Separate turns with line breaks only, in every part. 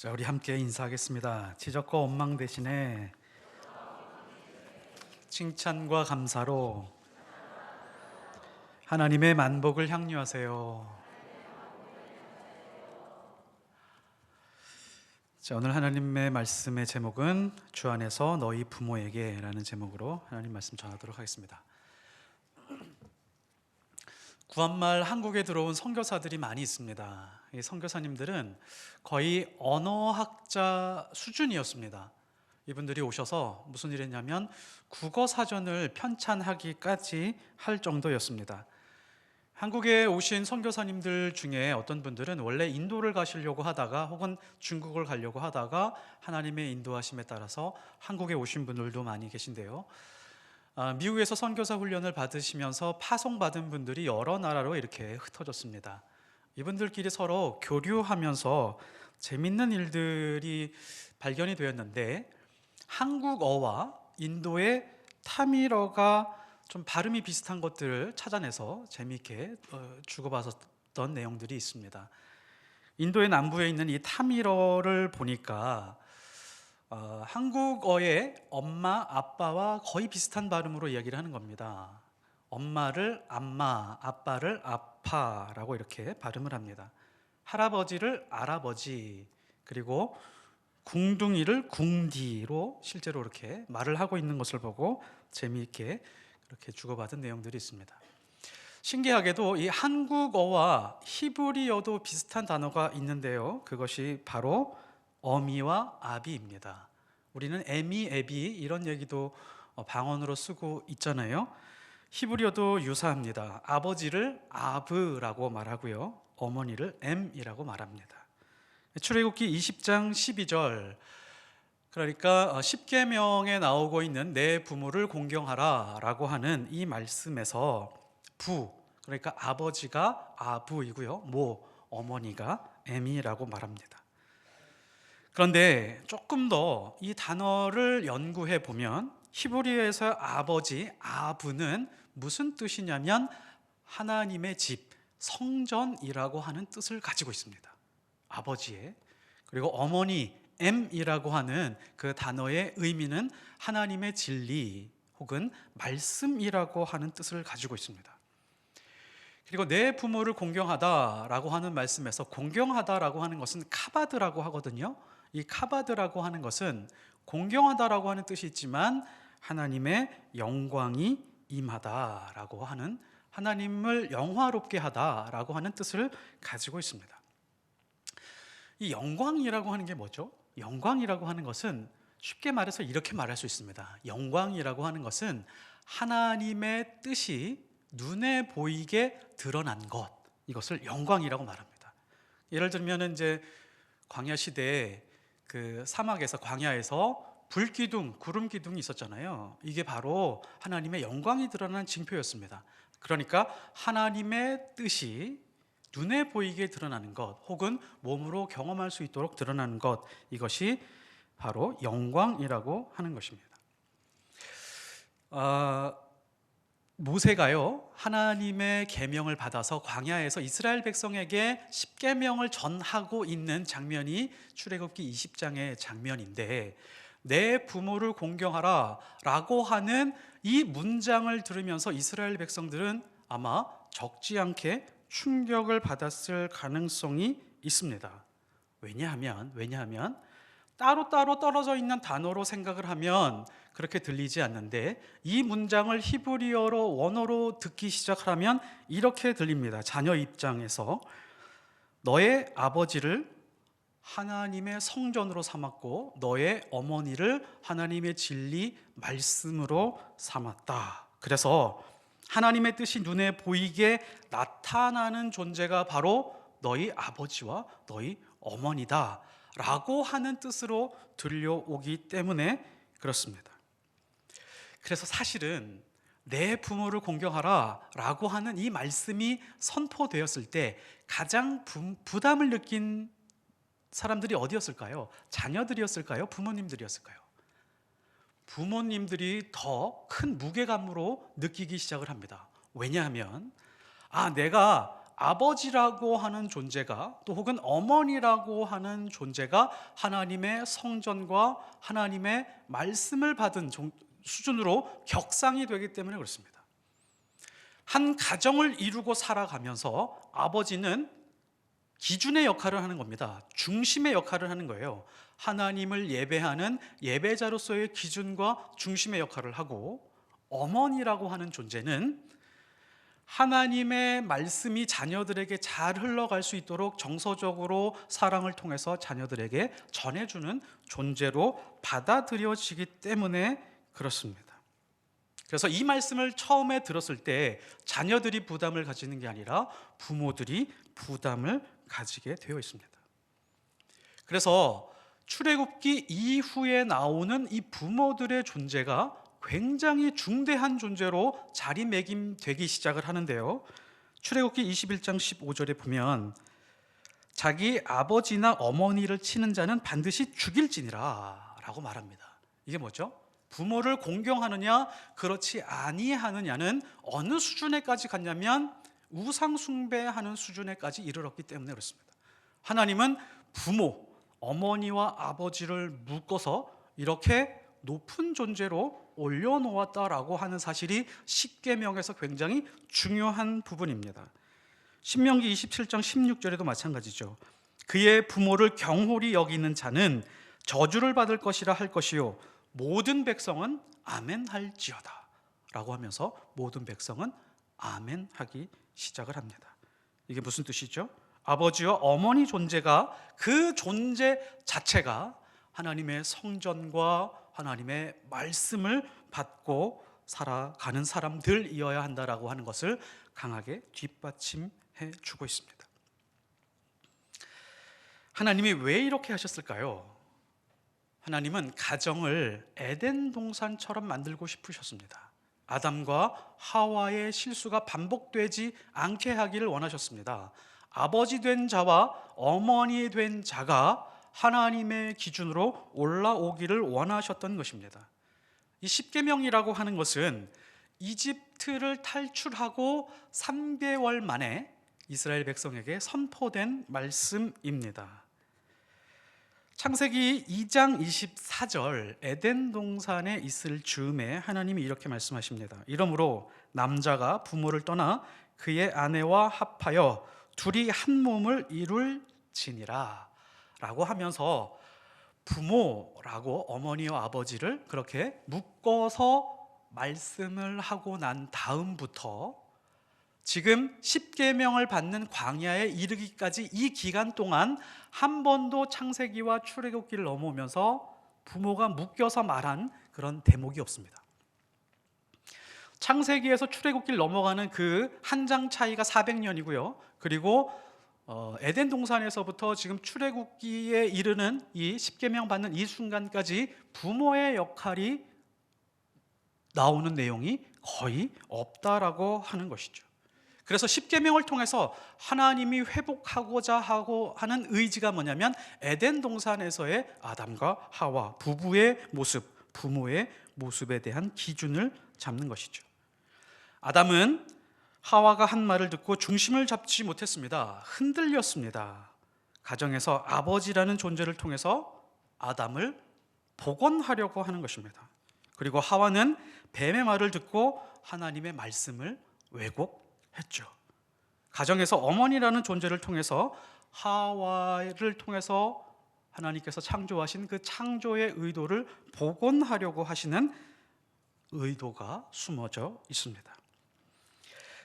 자, 우리 함께 인사하겠습니다. 지적과 원망 대신에 칭찬과 감사로 하나님의 만복을 향유하세요. 자, 오늘 하나님의 말씀의 제목은 주 안에서 너희 부모에게 라는 제목으로 하나님 말씀 전하도록 하겠습니다. 구한말 한국에 들어온 선교사들이 많이 있습니다. 이 선교사님들은 거의 언어학자 수준이었습니다. 이분들이 오셔서 무슨 일 했냐면 국어 사전을 편찬하기까지 할 정도였습니다. 한국에 오신 선교사님들 중에 어떤 분들은 원래 인도를 가시려고 하다가 혹은 중국을 가려고 하다가 하나님의 인도하심에 따라서 한국에 오신 분들도 많이 계신데요. 미국에서 선교사 훈련을 받으시면서 파송받은 분들이 여러 나라로 이렇게 흩어졌습니다. 이분들끼리 서로 교류하면서 재밌는 일들이 발견이 되었는데, 한국어와 인도의 타밀어가 좀 발음이 비슷한 것들을 찾아내서 재미있게 주고받았던 내용들이 있습니다. 인도의 남부에 있는 이 타밀어를 보니까 한국어의 엄마, 아빠와 거의 비슷한 발음으로 이야기를 하는 겁니다. 엄마를 암마, 아빠를 아파라고 이렇게 발음을 합니다. 할아버지를 알아버지, 그리고 궁둥이를 궁디로 실제로 이렇게 말을 하고 있는 것을 보고 재미있게 그렇게 주고받은 내용들이 있습니다. 신기하게도 이 한국어와 히브리어도 비슷한 단어가 있는데요. 그것이 바로 어미와 아비입니다. 우리는 에미, 에비 이런 얘기도 방언으로 쓰고 있잖아요. 히브리어도 유사합니다. 아버지를 아브라고 말하고요, 어머니를 엠이라고 말합니다. 출애굽기 20장 12절, 그러니까 십계명에 나오고 있는 내 부모를 공경하라 라고 하는 이 말씀에서 부, 그러니까 아버지가 아부이고요, 모, 어머니가 엠이라고 말합니다. 그런데 조금 더 이 단어를 연구해 보면 히브리어에서 아버지, 아부는 무슨 뜻이냐면 하나님의 집, 성전이라고 하는 뜻을 가지고 있습니다. 아버지의. 그리고 어머니, M이라고 하는 그 단어의 의미는 하나님의 진리 혹은 말씀이라고 하는 뜻을 가지고 있습니다. 그리고 내 부모를 공경하다라고 하는 말씀에서 공경하다라고 하는 것은 카바드라고 하거든요. 이 카바드라고 하는 것은 공경하다라고 하는 뜻이 있지만 하나님의 영광이 임하다라고 하는, 하나님을 영화롭게 하다라고 하는 뜻을 가지고 있습니다. 이 영광이라고 하는 게 뭐죠? 영광이라고 하는 것은 쉽게 말해서 이렇게 말할 수 있습니다. 영광이라고 하는 것은 하나님의 뜻이 눈에 보이게 드러난 것, 이것을 영광이라고 말합니다. 예를 들면 이제 광야 시대에 그 사막에서, 광야에서 불기둥, 구름 기둥이 있었잖아요. 이게 바로 하나님의 영광이 드러난 징표였습니다. 그러니까 하나님의 뜻이 눈에 보이게 드러나는 것, 혹은 몸으로 경험할 수 있도록 드러나는 것, 이것이 바로 영광이라고 하는 것입니다. 모세가요, 하나님의 계명을 받아서 광야에서 이스라엘 백성에게 십계명을 전하고 있는 장면이 출애굽기 20장의 장면인데, 내 부모를 공경하라 라고 하는 이 문장을 들으면서 이스라엘 백성들은 아마 적지 않게 충격을 받았을 가능성이 있습니다. 왜냐하면 따로따로 떨어져 있는 단어로 생각을 하면 그렇게 들리지 않는데, 이 문장을 히브리어로 원어로 듣기 시작하면 이렇게 들립니다. 자녀 입장에서 너의 아버지를 하나님의 성전으로 삼았고 너의 어머니를 하나님의 진리 말씀으로 삼았다. 그래서 하나님의 뜻이 눈에 보이게 나타나는 존재가 바로 너희 아버지와 너희 어머니다 라고 하는 뜻으로 들려오기 때문에 그렇습니다. 그래서 사실은 내 부모를 공경하라 라고 하는 이 말씀이 선포되었을 때 가장 부담을 느낀 사람들이 어디였을까요? 자녀들이었을까요? 부모님들이었을까요? 부모님들이 더 큰 무게감으로 느끼기 시작을 합니다. 왜냐하면 내가 아버지라고 하는 존재가 또 혹은 어머니라고 하는 존재가 하나님의 성전과 하나님의 말씀을 받은 수준으로 격상이 되기 때문에 그렇습니다. 한 가정을 이루고 살아가면서 아버지는 기준의 역할을 하는 겁니다. 중심의 역할을 하는 거예요. 하나님을 예배하는 예배자로서의 기준과 중심의 역할을 하고, 어머니라고 하는 존재는 하나님의 말씀이 자녀들에게 잘 흘러갈 수 있도록 정서적으로 사랑을 통해서 자녀들에게 전해주는 존재로 받아들여지기 때문에 그렇습니다. 그래서 이 말씀을 처음에 들었을 때 자녀들이 부담을 가지는 게 아니라 부모들이 부담을 가지게 되어 있습니다. 그래서 출애굽기 이후에 나오는 이 부모들의 존재가 굉장히 중대한 존재로 자리매김되기 시작을 하는데요. 출애굽기 21장 15절에 보면 자기 아버지나 어머니를 치는 자는 반드시 죽일지니라 라고 말합니다. 이게 뭐죠? 부모를 공경하느냐 그렇지 아니하느냐는 어느 수준에까지 갔냐면 우상 숭배하는 수준에까지 이르렀기 때문에 그렇습니다. 하나님은 부모, 어머니와 아버지를 묶어서 이렇게 높은 존재로 올려놓았다라고 하는 사실이 십계명에서 굉장히 중요한 부분입니다. 신명기 27장 16절에도 마찬가지죠. 그의 부모를 경홀히 여기는 자는 저주를 받을 것이라 할 것이요 모든 백성은 아멘할지어다 라고 하면서 모든 백성은 아멘하기 시작을 합니다. 이게 무슨 뜻이죠? 아버지와 어머니 존재가, 그 존재 자체가 하나님의 성전과 하나님의 말씀을 받고 살아가는 사람들이어야 한다라고 하는 것을 강하게 뒷받침해 주고 있습니다. 하나님이 왜 이렇게 하셨을까요? 하나님은 가정을 에덴 동산처럼 만들고 싶으셨습니다. 아담과 하와의 실수가 반복되지 않게 하기를 원하셨습니다. 아버지 된 자와 어머니 된 자가 하나님의 기준으로 올라오기를 원하셨던 것입니다. 이 십계명이라고 하는 것은 이집트를 탈출하고 3개월 만에 이스라엘 백성에게 선포된 말씀입니다. 창세기 2장 24절 에덴 동산에 있을 즈음에 하나님이 이렇게 말씀하십니다. 이러므로 남자가 부모를 떠나 그의 아내와 합하여 둘이 한 몸을 이룰지니라 라고 하면서 부모라고 어머니와 아버지를 그렇게 묶어서 말씀을 하고 난 다음부터 지금 십계명을 받는 광야에 이르기까지 이 기간 동안 한 번도 창세기와 출애굽기를 넘어오면서 부모가 묶여서 말한 그런 대목이 없습니다. 창세기에서 출애굽기를 넘어가는 그 한 장 차이가 400년이고요. 그리고 에덴 동산에서부터 지금 출애굽기에 이르는 이 십계명 받는 이 순간까지 부모의 역할이 나오는 내용이 거의 없다라고 하는 것이죠. 그래서 십계명을 통해서 하나님이 회복하고자 하고 하는 의지가 뭐냐면 에덴 동산에서의 아담과 하와 부부의 모습, 부모의 모습에 대한 기준을 잡는 것이죠. 아담은 하와가 한 말을 듣고 중심을 잡지 못했습니다. 흔들렸습니다. 가정에서 아버지라는 존재를 통해서 아담을 복원하려고 하는 것입니다. 그리고 하와는 뱀의 말을 듣고 하나님의 말씀을 왜곡했죠. 가정에서 어머니라는 존재를 통해서 하와를 통해서 하나님께서 창조하신 그 창조의 의도를 복원하려고 하시는 의도가 숨어져 있습니다.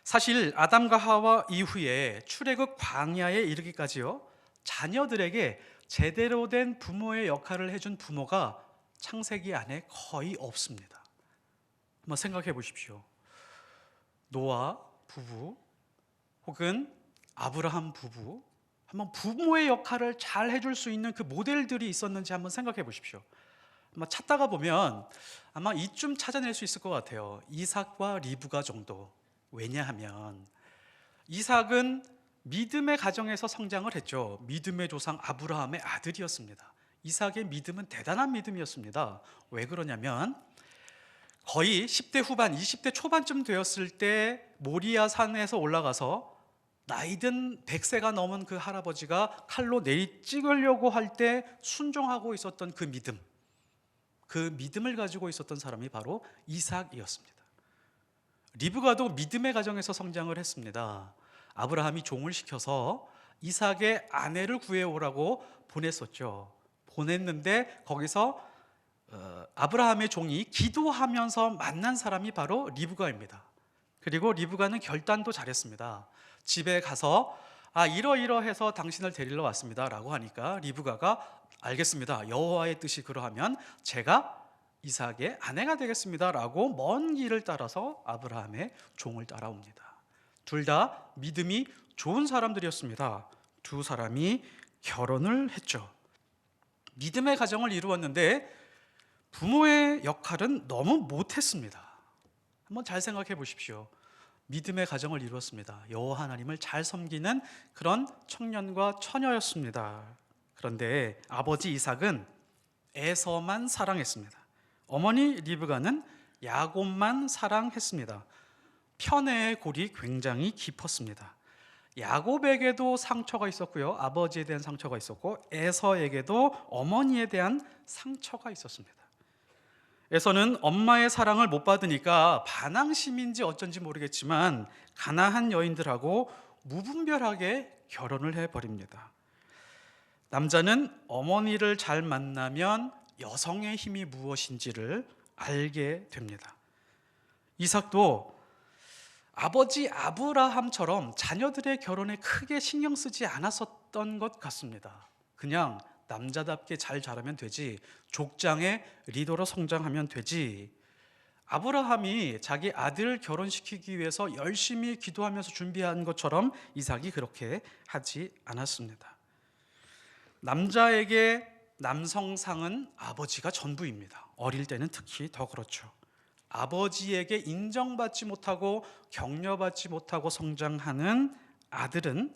사실 아담과 하와 이후에 출애굽 광야에 이르기까지요, 자녀들에게 제대로 된 부모의 역할을 해준 부모가 창세기 안에 거의 없습니다. 한번 생각해 보십시오. 노아 부부 혹은 아브라함 부부, 한번 부모의 역할을 잘 해줄 수 있는 그 모델들이 있었는지 한번 생각해 보십시오. 아마 찾다가 보면 아마 이쯤 찾아낼 수 있을 것 같아요. 이삭과 리브가 정도. 왜냐하면 이삭은 믿음의 가정에서 성장을 했죠. 믿음의 조상 아브라함의 아들이었습니다. 이삭의 믿음은 대단한 믿음이었습니다. 왜 그러냐면 거의 10대 후반, 20대 초반쯤 되었을 때 모리아 산에서 올라가서 나이든 100세가 넘은 그 할아버지가 칼로 내리 찍으려고 할 때 순종하고 있었던 그 믿음, 그 믿음을 가지고 있었던 사람이 바로 이삭이었습니다. 리브가도 믿음의 가정에서 성장을 했습니다. 아브라함이 종을 시켜서 이삭의 아내를 구해오라고 보냈었죠. 보냈는데 거기서 아브라함의 종이 기도하면서 만난 사람이 바로 리브가입니다. 그리고 리브가는 결단도 잘했습니다. 집에 가서 이러이러해서 당신을 데리러 왔습니다 라고 하니까 리브가가 알겠습니다, 여호와의 뜻이 그러하면 제가 이삭의 아내가 되겠습니다 라고 먼 길을 따라서 아브라함의 종을 따라옵니다. 둘 다 믿음이 좋은 사람들이었습니다. 두 사람이 결혼을 했죠. 믿음의 가정을 이루었는데 부모의 역할은 너무 못했습니다. 한번 잘 생각해 보십시오. 믿음의 가정을 이루었습니다. 여호와 하나님을 잘 섬기는 그런 청년과 처녀였습니다. 그런데 아버지 이삭은 에서만 사랑했습니다. 어머니 리브가는 야곱만 사랑했습니다. 편애의 골이 굉장히 깊었습니다. 야곱에게도 상처가 있었고요, 아버지에 대한 상처가 있었고 에서에게도 어머니에 대한 상처가 있었습니다. 에서는 엄마의 사랑을 못 받으니까 반항심인지 어쩐지 모르겠지만 가나안 여인들하고 무분별하게 결혼을 해버립니다. 남자는 어머니를 잘 만나면 여성의 힘이 무엇인지를 알게 됩니다. 이삭도 아버지 아브라함처럼 자녀들의 결혼에 크게 신경 쓰지 않았었던 것 같습니다. 그냥 남자답게 잘 자라면 되지, 족장의 리더로 성장하면 되지. 아브라함이 자기 아들을 결혼시키기 위해서 열심히 기도하면서 준비한 것처럼 이삭이 그렇게 하지 않았습니다. 남자에게 남성상은 아버지가 전부입니다. 어릴 때는 특히 더 그렇죠. 아버지에게 인정받지 못하고 격려받지 못하고 성장하는 아들은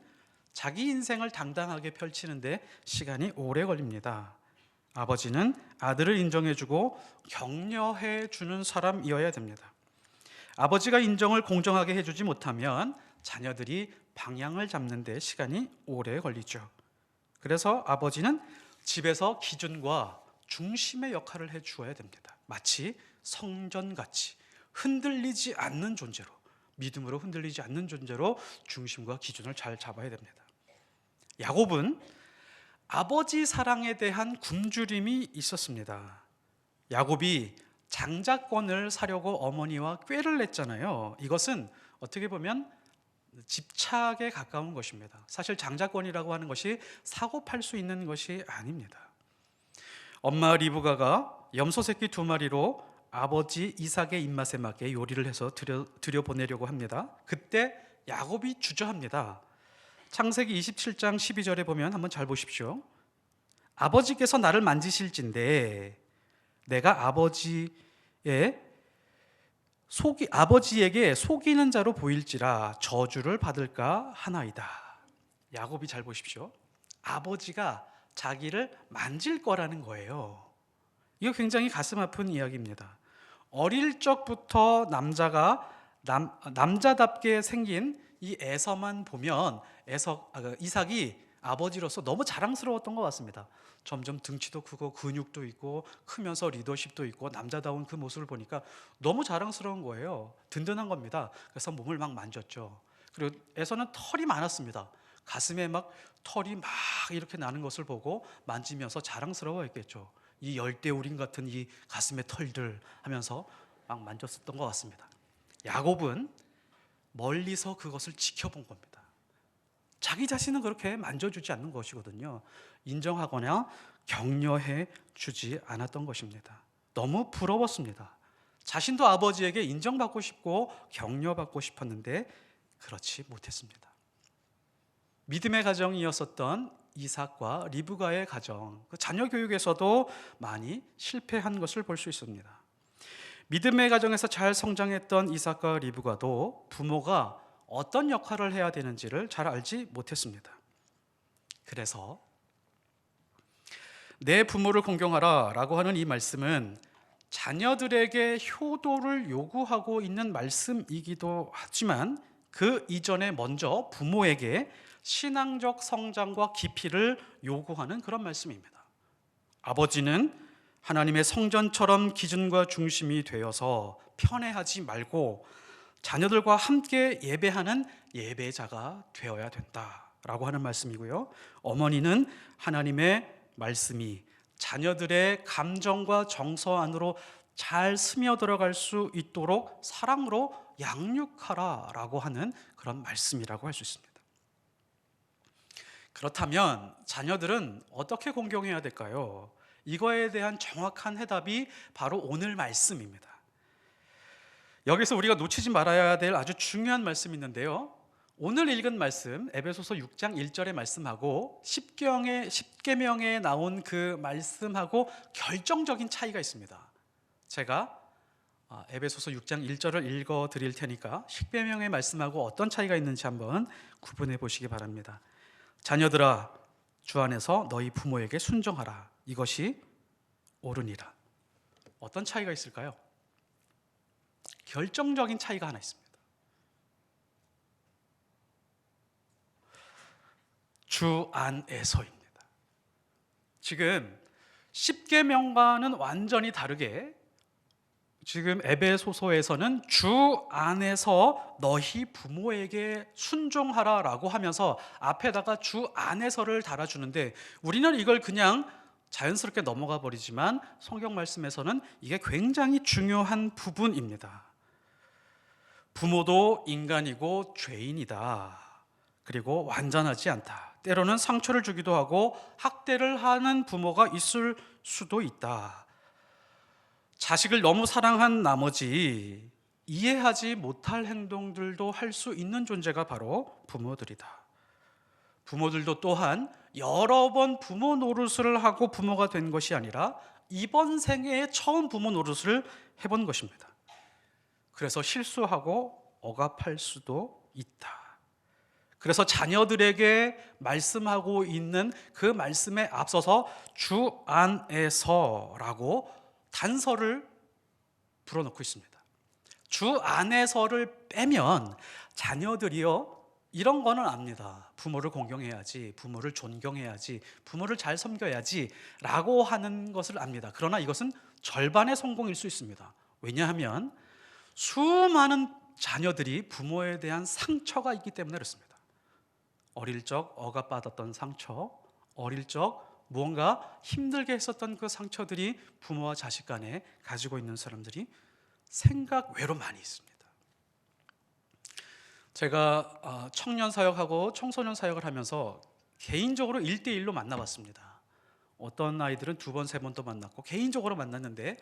자기 인생을 당당하게 펼치는데 시간이 오래 걸립니다. 아버지는 아들을 인정해주고 격려해주는 사람이어야 됩니다. 아버지가 인정을 공정하게 해주지 못하면 자녀들이 방향을 잡는 데 시간이 오래 걸리죠. 그래서 아버지는 집에서 기준과 중심의 역할을 해주어야 됩니다. 마치 성전같이 흔들리지 않는 존재로, 믿음으로 흔들리지 않는 존재로 중심과 기준을 잘 잡아야 됩니다. 야곱은 아버지 사랑에 대한 굶주림이 있었습니다. 야곱이 장자권을 사려고 어머니와 꾀를 냈잖아요. 이것은 어떻게 보면 집착에 가까운 것입니다. 사실 장자권이라고 하는 것이 사고 팔 수 있는 것이 아닙니다. 엄마 리브가가 염소 새끼 2마리로 아버지 이삭의 입맛에 맞게 요리를 해서 들여보내려고 합니다. 그때 야곱이 주저합니다. 창세기 27장 12절에 보면 한번 잘 보십시오. 아버지께서 나를 만지실진데 내가 아버지에게 속이는 자로 보일지라 저주를 받을까 하나이다. 야곱이 잘 보십시오. 아버지가 자기를 만질 거라는 거예요. 이거 굉장히 가슴 아픈 이야기입니다. 어릴 적부터 남자답게 생긴 이 에서만 보면 이삭이 아버지로서 너무 자랑스러웠던 것 같습니다. 점점 등치도 크고 근육도 있고 크면서 리더십도 있고 남자다운 그 모습을 보니까 너무 자랑스러운 거예요. 든든한 겁니다. 그래서 몸을 막 만졌죠. 그리고 에서는 털이 많았습니다. 가슴에 막 털이 막 이렇게 나는 것을 보고 만지면서 자랑스러워했겠죠. 이 열대우림 같은 이 가슴의 털들 하면서 막 만졌었던 것 같습니다. 야곱은 멀리서 그것을 지켜본 겁니다. 자기 자신은 그렇게 만져주지 않는 것이거든요. 인정하거나 격려해 주지 않았던 것입니다. 너무 부러웠습니다. 자신도 아버지에게 인정받고 싶고 격려받고 싶었는데 그렇지 못했습니다. 믿음의 가정이었었던 이삭과 리브가의 가정, 그 자녀 교육에서도 많이 실패한 것을 볼 수 있습니다. 믿음의 가정에서 잘 성장했던 이삭과 리브가도 부모가 어떤 역할을 해야 되는지를 잘 알지 못했습니다. 그래서 내 부모를 공경하라 라고 하는 이 말씀은 자녀들에게 효도를 요구하고 있는 말씀이기도 하지만 그 이전에 먼저 부모에게 신앙적 성장과 깊이를 요구하는 그런 말씀입니다. 아버지는 하나님의 성전처럼 기준과 중심이 되어서 편애하지 말고 자녀들과 함께 예배하는 예배자가 되어야 된다라고 하는 말씀이고요. 어머니는 하나님의 말씀이 자녀들의 감정과 정서 안으로 잘 스며들어갈 수 있도록 사랑으로 양육하라라고 하는 그런 말씀이라고 할 수 있습니다. 그렇다면 자녀들은 어떻게 공경해야 될까요? 이거에 대한 정확한 해답이 바로 오늘 말씀입니다. 여기서 우리가 놓치지 말아야 될 아주 중요한 말씀이 있는데요. 오늘 읽은 말씀 에베소서 6장 1절의 말씀하고 십계명에 나온 그 말씀하고 결정적인 차이가 있습니다. 제가 에베소서 6장 1절을 읽어 드릴 테니까 십계명의 말씀하고 어떤 차이가 있는지 한번 구분해 보시기 바랍니다. 자녀들아, 주 안에서 너희 부모에게 순종하라. 이것이 옳으니라. 어떤 차이가 있을까요? 결정적인 차이가 하나 있습니다. 주 안에서입니다. 지금 십계명과는 완전히 다르게 지금 에베소서에서는 주 안에서 너희 부모에게 순종하라라고 하면서 앞에다가 주 안에서를 달아주는데 우리는 이걸 그냥 자연스럽게 넘어가 버리지만 성경 말씀에서는 이게 굉장히 중요한 부분입니다. 부모도 인간이고 죄인이다. 그리고 완전하지 않다. 때로는 상처를 주기도 하고 학대를 하는 부모가 있을 수도 있다. 자식을 너무 사랑한 나머지 이해하지 못할 행동들도 할 수 있는 존재가 바로 부모들이다. 부모들도 또한 여러 번 부모 노릇을 하고 부모가 된 것이 아니라 이번 생애에 처음 부모 노릇을 해본 것입니다. 그래서 실수하고 억압할 수도 있다. 그래서 자녀들에게 말씀하고 있는 그 말씀에 앞서서 주 안에서라고 단서를 불어넣고 있습니다. 주 안에서를 빼면 자녀들이요 이런 거는 압니다. 부모를 공경해야지, 부모를 존경해야지, 부모를 잘 섬겨야지 라고 하는 것을 압니다. 그러나 이것은 절반의 성공일 수 있습니다. 왜냐하면 수많은 자녀들이 부모에 대한 상처가 있기 때문에 그렇습니다. 어릴 적 억압받았던 상처, 어릴 적 무언가 힘들게 했었던 그 상처들이 부모와 자식 간에 가지고 있는 사람들이 생각 외로 많이 있습니다. 제가 청년 사역하고 청소년 사역을 하면서 개인적으로 1대1로 만나봤습니다. 어떤 아이들은 2번, 3번도 만났고 개인적으로 만났는데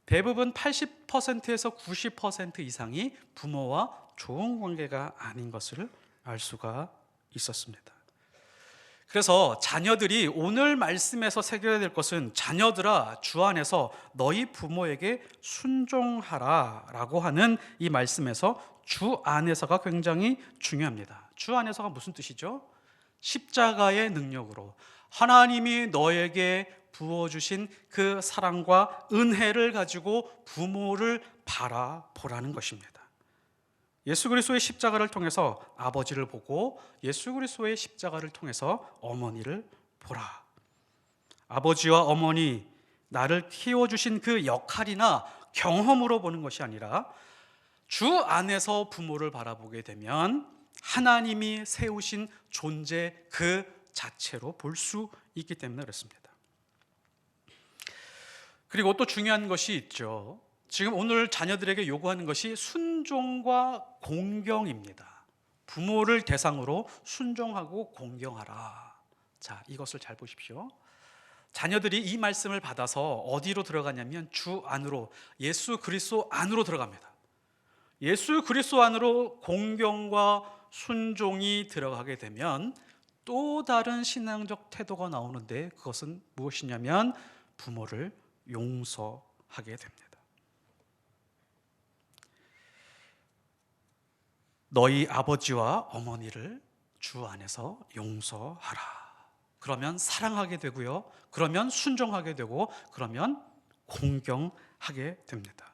대부분 80%에서 90% 이상이 부모와 좋은 관계가 아닌 것을 알 수가 있었습니다. 그래서 자녀들이 오늘 말씀에서 새겨야 될 것은 자녀들아 주 안에서 너희 부모에게 순종하라 라고 하는 이 말씀에서 주 안에서가 굉장히 중요합니다. 주 안에서가 무슨 뜻이죠? 십자가의 능력으로 하나님이 너에게 부어주신 그 사랑과 은혜를 가지고 부모를 바라보라는 것입니다. 예수 그리스도의 십자가를 통해서 아버지를 보고 예수 그리스도의 십자가를 통해서 어머니를 보라. 아버지와 어머니, 나를 키워주신 그 역할이나 경험으로 보는 것이 아니라 주 안에서 부모를 바라보게 되면 하나님이 세우신 존재 그 자체로 볼 수 있기 때문에 그렇습니다. 그리고 또 중요한 것이 있죠. 지금 오늘 자녀들에게 요구하는 것이 순종과 공경입니다. 부모를 대상으로 순종하고 공경하라. 자, 이것을 잘 보십시오. 자녀들이 이 말씀을 받아서 어디로 들어가냐면 주 안으로, 예수 그리스도 안으로 들어갑니다. 예수 그리스도 안으로 공경과 순종이 들어가게 되면 또 다른 신앙적 태도가 나오는데 그것은 무엇이냐면 부모를 용서하게 됩니다. 너희 아버지와 어머니를 주 안에서 용서하라. 그러면 사랑하게 되고요. 그러면 순종하게 되고 그러면 공경하게 됩니다.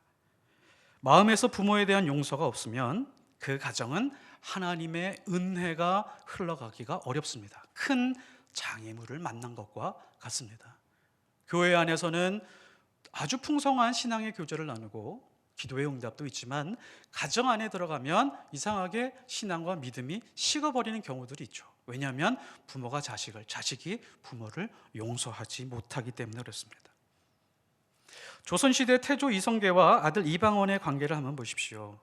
마음에서 부모에 대한 용서가 없으면 그 가정은 하나님의 은혜가 흘러가기가 어렵습니다. 큰 장애물을 만난 것과 같습니다. 교회 안에서는 아주 풍성한 신앙의 교제를 나누고 기도의 응답도 있지만 가정 안에 들어가면 이상하게 신앙과 믿음이 식어버리는 경우들이 있죠. 왜냐하면 부모가 자식을, 자식이 부모를 용서하지 못하기 때문에 그렇습니다. 조선시대 태조 이성계와 아들 이방원의 관계를 한번 보십시오.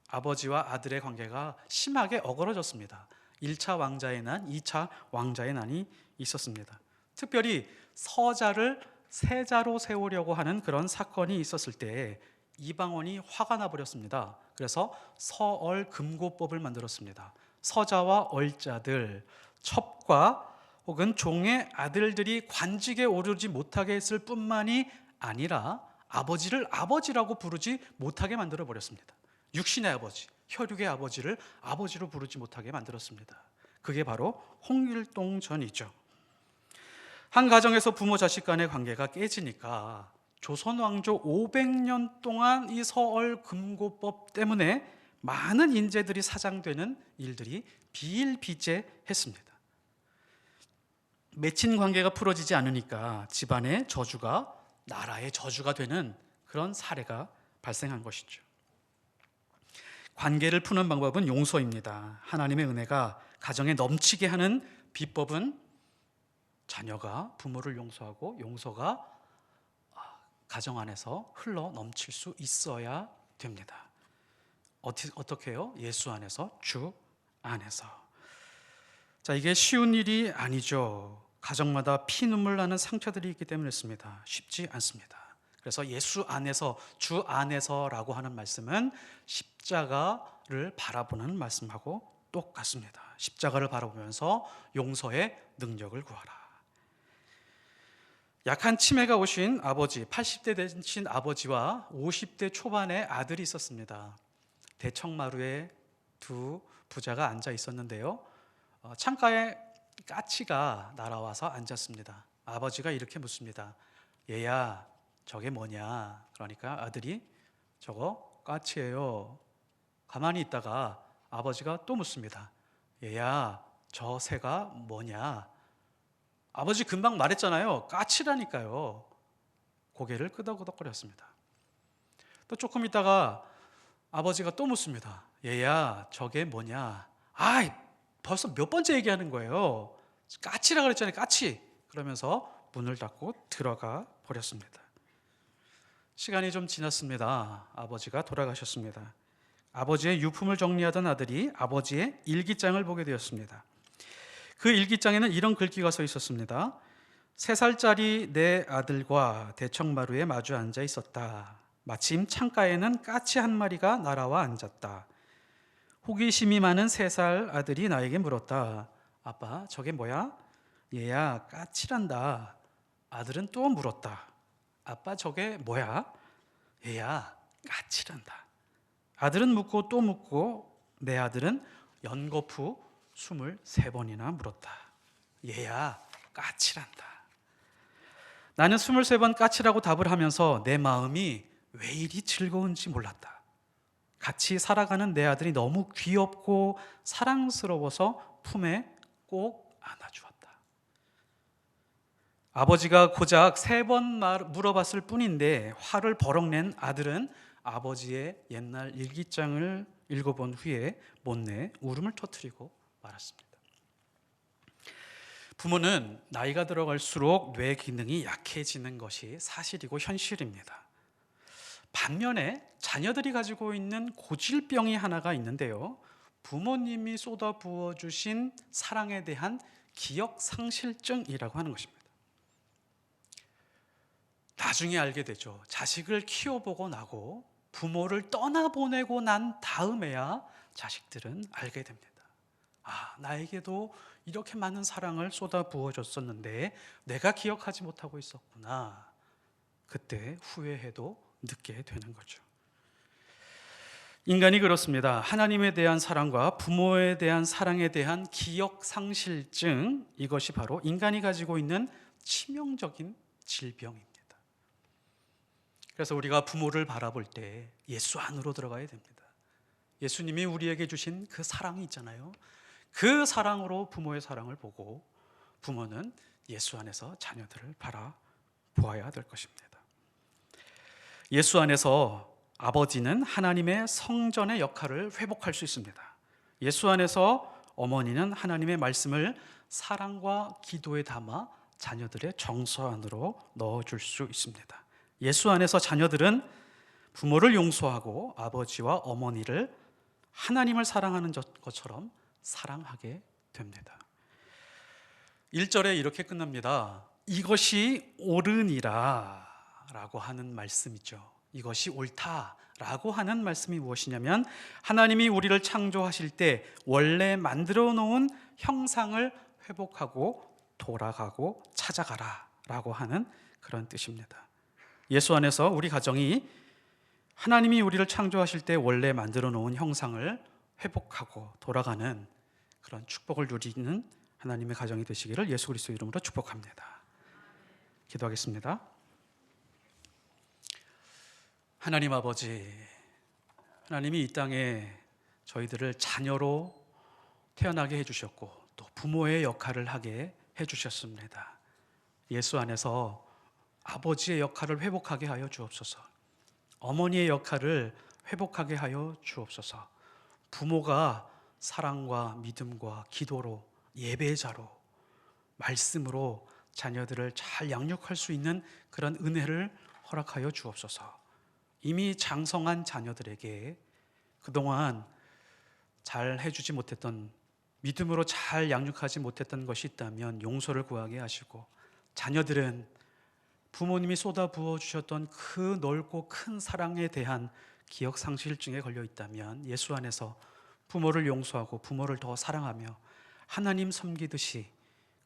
아버지와 아들의 관계가 심하게 어그러졌습니다. 1차 왕자의 난, 2차 왕자의 난이 있었습니다. 특별히 서자를 세자로 세우려고 하는 그런 사건이 있었을 때 이방원이 화가 나버렸습니다. 그래서 서얼금고법을 만들었습니다. 서자와 얼자들, 첩과 혹은 종의 아들들이 관직에 오르지 못하게 했을 뿐만이 아니라 아버지를 아버지라고 부르지 못하게 만들어 버렸습니다. 육신의 아버지, 혈육의 아버지를 아버지로 부르지 못하게 만들었습니다. 그게 바로 홍길동전이죠. 한 가정에서 부모 자식 간의 관계가 깨지니까 조선 왕조 500년 동안 이 서얼금고법 때문에 많은 인재들이 사장되는 일들이 비일비재했습니다. 맺힌 관계가 풀어지지 않으니까 집안의 저주가 나라의 저주가 되는 그런 사례가 발생한 것이죠. 관계를 푸는 방법은 용서입니다. 하나님의 은혜가 가정에 넘치게 하는 비법은 자녀가 부모를 용서하고 용서가 가정 안에서 흘러 넘칠 수 있어야 됩니다. 어떻게 해요? 예수 안에서, 주 안에서. 자, 이게 쉬운 일이 아니죠. 가정마다 피눈물 나는 상처들이 있기 때문에 그렇습니다. 쉽지 않습니다. 그래서 예수 안에서, 주 안에서라고 하는 말씀은 십자가를 바라보는 말씀하고 똑같습니다. 십자가를 바라보면서 용서의 능력을 구하라. 약한 치매가 오신 아버지, 80대 되신 아버지와 50대 초반의 아들이 있었습니다. 대청마루에 두 부자가 앉아 있었는데요. 창가에 까치가 날아와서 앉았습니다. 아버지가 이렇게 묻습니다. 얘야, 저게 뭐냐? 그러니까 아들이 저거 까치예요. 가만히 있다가 아버지가 또 묻습니다. 얘야, 저 새가 뭐냐? 아버지 금방 말했잖아요. 까치라니까요. 고개를 끄덕끄덕거렸습니다. 또 조금 있다가 아버지가 또 묻습니다. 얘야, 저게 뭐냐? 아이, 벌써 몇 번째 얘기하는 거예요. 까치라 그랬잖아요. 까치. 그러면서 문을 닫고 들어가 버렸습니다. 시간이 좀 지났습니다. 아버지가 돌아가셨습니다. 아버지의 유품을 정리하던 아들이 아버지의 일기장을 보게 되었습니다. 그 일기장에는 이런 글귀가 써 있었습니다. 3살짜리 내 아들과 대청마루에 마주 앉아 있었다. 마침 창가에는 까치 한 마리가 날아와 앉았다. 호기심이 많은 3살 아들이 나에게 물었다. 아빠, 저게 뭐야? 얘야, 까치란다. 아들은 또 물었다. 아빠, 저게 뭐야? 얘야, 까치란다. 아들은 묻고 또 묻고 내 아들은 연거푸 23번이나 물었다. 얘야, 까치란다. 나는 23번 까치라고 답을 하면서 내 마음이 왜 이리 즐거운지 몰랐다. 같이 살아가는 내 아들이 너무 귀엽고 사랑스러워서 품에 꼭 안아주었다. 아버지가 고작 3번 물어봤을 뿐인데 화를 버럭 낸 아들은 아버지의 옛날 일기장을 읽어본 후에 못내 울음을 터뜨리고 말았습니다. 부모는 나이가 들어갈수록 뇌 기능이 약해지는 것이 사실이고 현실입니다. 반면에 자녀들이 가지고 있는 고질병이 하나가 있는데요. 부모님이 쏟아부어 주신 사랑에 대한 기억 상실증이라고 하는 것입니다. 나중에 알게 되죠. 자식을 키워보고 나고 부모를 떠나보내고 난 다음에야 자식들은 알게 됩니다. 아, 나에게도 이렇게 많은 사랑을 쏟아부어 줬었는데 내가 기억하지 못하고 있었구나. 그때 후회해도 늦게 되는 거죠. 인간이 그렇습니다. 하나님에 대한 사랑과 부모에 대한 사랑에 대한 기억 상실증, 이것이 바로 인간이 가지고 있는 치명적인 질병입니다. 그래서 우리가 부모를 바라볼 때 예수 안으로 들어가야 됩니다. 예수님이 우리에게 주신 그 사랑이 있잖아요. 그 사랑으로 부모의 사랑을 보고 부모는 예수 안에서 자녀들을 바라보아야 될 것입니다. 예수 안에서 아버지는 하나님의 성전의 역할을 회복할 수 있습니다. 예수 안에서 어머니는 하나님의 말씀을 사랑과 기도에 담아 자녀들의 정서 안으로 넣어줄 수 있습니다. 예수 안에서 자녀들은 부모를 용서하고 아버지와 어머니를 하나님을 사랑하는 것처럼 사랑하게 됩니다. 1절에 이렇게 끝납니다. 이것이 옳으니라 라고 하는 말씀이죠. 이것이 옳다라고 하는 말씀이 무엇이냐면 하나님이 우리를 창조하실 때 원래 만들어 놓은 형상을 회복하고 돌아가고 찾아가라 라고 하는 그런 뜻입니다. 예수 안에서 우리 가정이 하나님이 우리를 창조하실 때 원래 만들어 놓은 형상을 회복하고 돌아가는 그런 축복을 누리는 하나님의 가정이 되시기를 예수 그리스도 이름으로 축복합니다. 기도하겠습니다. 하나님 아버지, 하나님이 이 땅에 저희들을 자녀로 태어나게 해주셨고 또 부모의 역할을 하게 해주셨습니다. 예수 안에서 아버지의 역할을 회복하게 하여 주옵소서. 어머니의 역할을 회복하게 하여 주옵소서. 부모가 사랑과 믿음과 기도로 예배자로 말씀으로 자녀들을 잘 양육할 수 있는 그런 은혜를 허락하여 주옵소서. 이미 장성한 자녀들에게 그동안 잘 해주지 못했던, 믿음으로 잘 양육하지 못했던 것이 있다면 용서를 구하게 하시고, 자녀들은 부모님이 쏟아부어 주셨던 그 넓고 큰 사랑에 대한 기억 상실증에 걸려 있다면 예수 안에서 부모를 용서하고 부모를 더 사랑하며 하나님 섬기듯이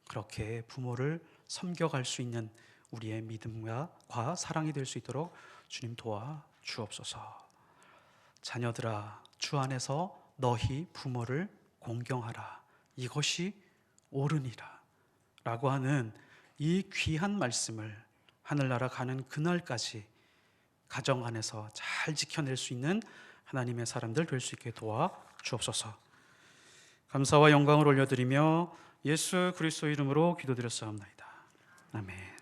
그렇게 부모를 섬겨갈 수 있는 우리의 믿음과 사랑이 될 수 있도록 주님 도와 주옵소서. 자녀들아, 주 안에서 너희 부모를 공경하라. 이것이 옳으니라 라고 하는 이 귀한 말씀을 하늘나라 가는 그날까지 가정 안에서 잘 지켜낼 수 있는 하나님의 사람들 될 수 있게 도와 주옵소서. 감사와 영광을 올려드리며 예수 그리스도 이름으로 기도드렸사옵나이다. 아멘.